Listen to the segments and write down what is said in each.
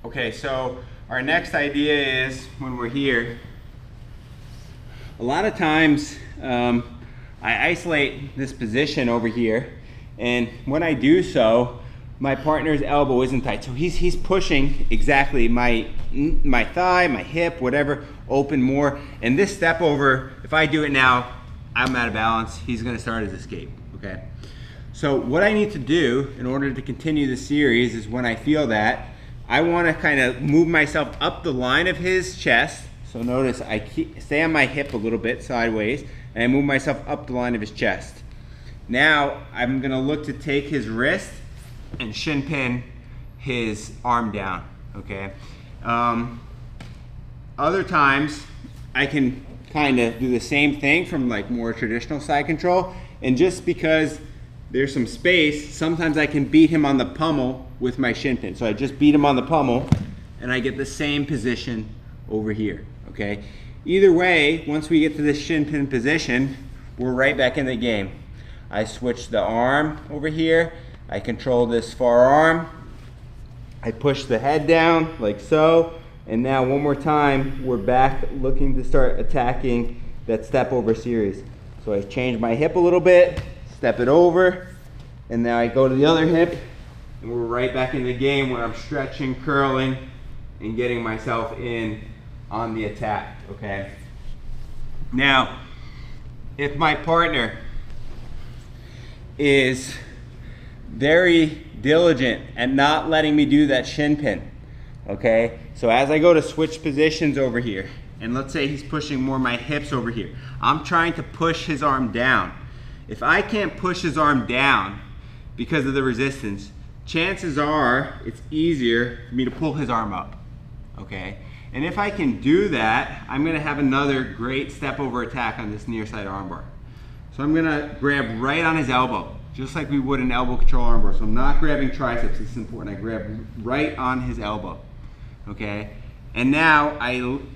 Okay, so our next idea is when we're here, a lot of times I isolate this position over here, and when I do so, my partner's elbow isn't tight. So he's pushing exactly my thigh, my hip, whatever, open more. And this step over, if I do it now, I'm out of balance. He's gonna start his escape, okay? So what I need to do in order to continue the series is when I feel that, I wanna kind of move myself up the line of his chest. So notice I stay on my hip a little bit sideways, and I move myself up the line of his chest. Now I'm gonna look to take his wrist and shin pin his arm down, okay? Other times I can kind of do the same thing from like more traditional side control, and just because there's some space, sometimes I can beat him on the pummel with my shin pin. So I just beat him on the pummel and I get the same position over here, okay? Either way, once we get to this shin pin position, we're right back in the game. I switch the arm over here, I control this far arm, I push the head down like so, and now one more time, we're back looking to start attacking that step over series. So I change my hip a little bit, step it over, and now I go to the other hip, and we're right back in the game where I'm stretching, curling, and getting myself in on the attack, okay? Now, if my partner is very diligent at not letting me do that shin pin, okay? So as I go to switch positions over here, and let's say he's pushing more my hips over here, I'm trying to push his arm down. If I can't push his arm down because of the resistance, chances are it's easier for me to pull his arm up, okay? And if I can do that, I'm gonna have another great step over attack on this near side armbar. So I'm gonna grab right on his elbow, just like we would an elbow control armbar. So I'm not grabbing triceps, this is important. I grab right on his elbow, okay? And now,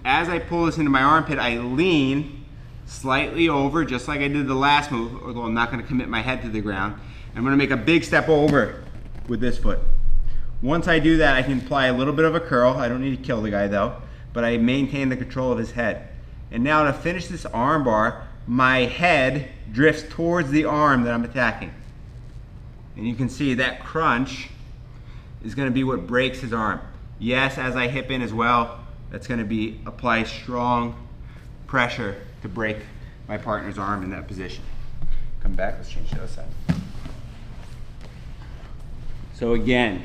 as I pull this into my armpit, I lean slightly over, just like I did the last move, although I'm not gonna commit my head to the ground. I'm gonna make a big step over with this foot. Once I do that, I can apply a little bit of a curl. I don't need to kill the guy though, but I maintain the control of his head. And now to finish this armbar, my head drifts towards the arm that I'm attacking. And you can see that crunch is gonna be what breaks his arm. Yes, as I hip in as well, that's gonna be apply strong pressure to break my partner's arm in that position. Come back, let's change the other side. So again,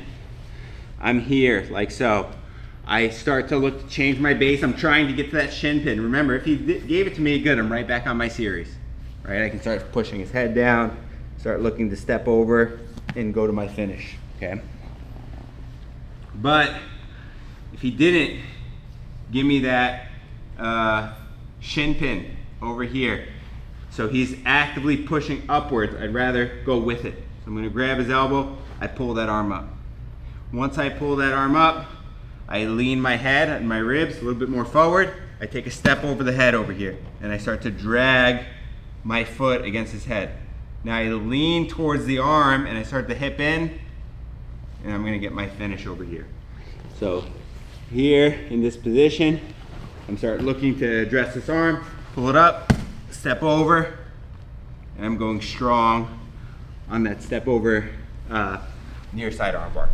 I'm here like so. I start to look to change my base. I'm trying to get to that shin pin. Remember, if he gave it to me, good, I'm right back on my series. Right, I can start pushing his head down, start looking to step over and go to my finish, okay? But if he didn't give me that shin pin over here, so he's actively pushing upwards, I'd rather go with it. So I'm gonna grab his elbow, I pull that arm up. Once I pull that arm up, I lean my head and my ribs a little bit more forward. I take a step over the head over here, and I start to drag my foot against his head. Now I lean towards the arm and I start to hip in, and I'm gonna get my finish over here. So here in this position, I'm starting looking to address this arm, pull it up, step over, and I'm going strong on that step over near side arm bar.